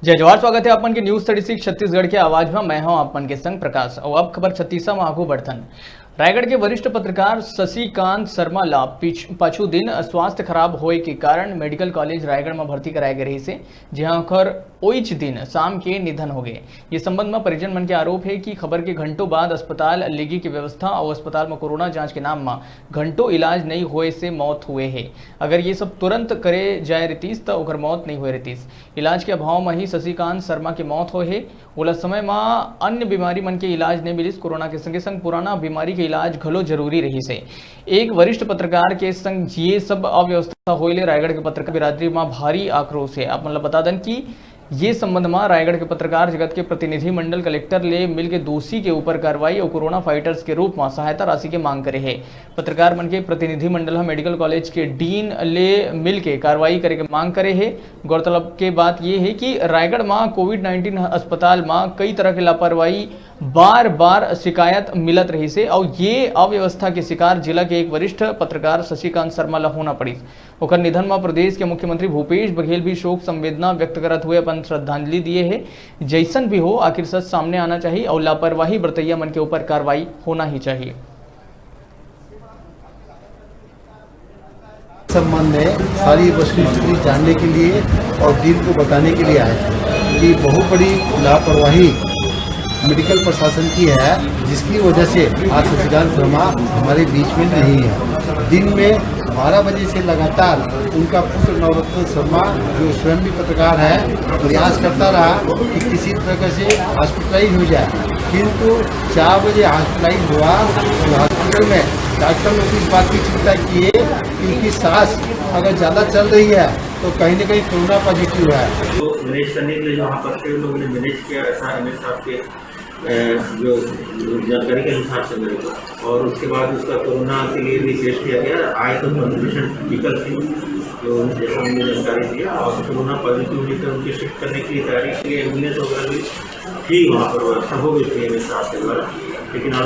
जय जवाहर। स्वागत है अपन के न्यूज 36 छत्तीसगढ़ के आवाज में। मैं हूं अपन के संग प्रकाश। और अब खबर 36 में आगू बढ़थन। रायगढ़ के वरिष्ठ पत्रकार शशिकांत शर्मा ला पाछू दिन स्वास्थ्य खराब होए के कारण मेडिकल कॉलेज रायगढ़ में भर्ती कराए गए रही से, जहां ओकर ओइच दिन शाम के निधन हो गए। ये संबंध में परिजन मन के आरोप है कि खबर के घंटों बाद अस्पताल लेगी की व्यवस्था और अस्पताल में कोरोना जांच के नाम में घंटों इलाज नहीं होए से मौत हुए है। अगर ये सब तुरंत करे जाए रतीस तो ओकर मौत नहीं हुए रतीस। इलाज के अभाव में ही शशिकांत शर्मा की मौत हो है। ओला समय में अन्य बीमारी मन के इलाज नहीं मिलिस। कोरोना के संगे संग पुराना बीमारी के इलाज घलो जरूरी रही से। एक वरिष्ठ पत्रकार के संग ये सब अव्यवस्था होइले रायगढ़ के पत्रकार बिरादरी में भारी आक्रोश है। आप मतलब बता दें कि ये संबंध में रायगढ़ के पत्रकार जगत के प्रतिनिधि मंडल कलेक्टर ले मिल के दोषी के ऊपर कार्रवाई और कोरोना फाइटर्स के रूप में सहायता राशि के मांग करे है। पत्रकार मन के प्रतिनिधि मंडल मेडिकल कॉलेज के डीन ले मिल के कार्रवाई करे के मांग करे है। गौरतलब के बात ये है कि रायगढ़ में कोविड-19 अस्पताल में कई तरह के लापरवाही बार बार शिकायत मिलत रही से और ये अव्यवस्था के शिकार जिला के एक वरिष्ठ पत्रकार शशिकांत शर्मा ला होना पड़ी। ओकर निधन में प्रदेश के मुख्यमंत्री भूपेश बघेल भी शोक संवेदना व्यक्त करत हुए अपन श्रद्धांजलि दिए है। जैसन भी हो आखिर सच सामने आना चाहिए और लापरवाही बरतैया मन के ऊपर कार्रवाई होना ही चाहिए। संबंध में सारी वस्तुस्थिति जानने के लिए और दिन को बताने के लिए आए थे कि बहुत बड़ी लापरवाही मेडिकल प्रशासन की है, जिसकी वजह से आज शशिकांत शर्मा हमारे बीच में नहीं है। दिन में 12 बजे से लगातार उनका पुत्र नवरत्न शर्मा, जो स्वयं भी पत्रकार है, प्रयास करता रहा कि किसी तरह से हॉस्पिटलाइज हो जाए, किंतु 4 बजे हॉस्पिटलाइज हुआ तो हॉस्पिटल में डॉक्टर लोग इस बात की चिंता किए कि उनकी सांस अगर ज़्यादा चल रही है तो कहीं न कहीं कोरोना पॉजिटिव है। तो मैनेज करने के लिए वहाँ पर कई लोगों ने मैनेज किया, ऐसा एमएस साहब के जो जानकारी के हिसाब से मेरे को, और उसके बाद उसका कोरोना के लिए भी टेस्ट किया गया। आए तो कंट्रीब्यूशन टिकल थी जो जैसा उन्होंने जानकारी दिया, और कोरोना पॉजिटिव हुई तो उनकी शिफ्ट करने की तैयारी के लिए एम्बुलेंस वगैरह भी थी, वहाँ पर व्यवस्था हो गई थी एमएस साहब के द्वारा। लेकिन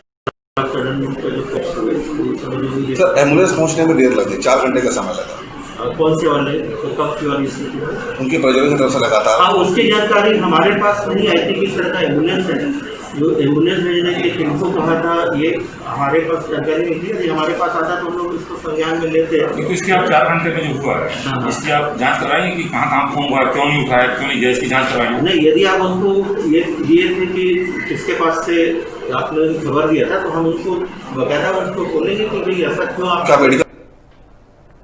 सडन उनका जो कष्ट हुए सर, एम्बुलेंस पहुँचने में देर लगी, 4 घंटे का समय लगा। कौन से वाले तो कब की वाली स्थिति है उनके परिजनों की तरफ से लगातार? हाँ, उसकी जानकारी हमारे पास नहीं आई थी। किस तरह का एम्बुलेंस है, जो एम्बुलेंस भेजने के लिए किनको कहा था, ये हमारे पास जानकारी नहीं थी। यदि हमारे पास आता तो हम लोग इसको संज्ञान में लेते हैं। क्योंकि इसकी आप 4 घंटे में जो हुआ है, इसकी आप जांच कराएंगे कि कहाँ फोन हुआ, क्यों नहीं उठाया, क्यों नहीं गया, इसकी जांच कराएंगे? नहीं, यदि आप उनको ये दिए थे कि किसके पास से आपने खबर दिया था, तो हम उनको बकायदा उनको बोलेंगे कि भाई ऐसा क्यों आप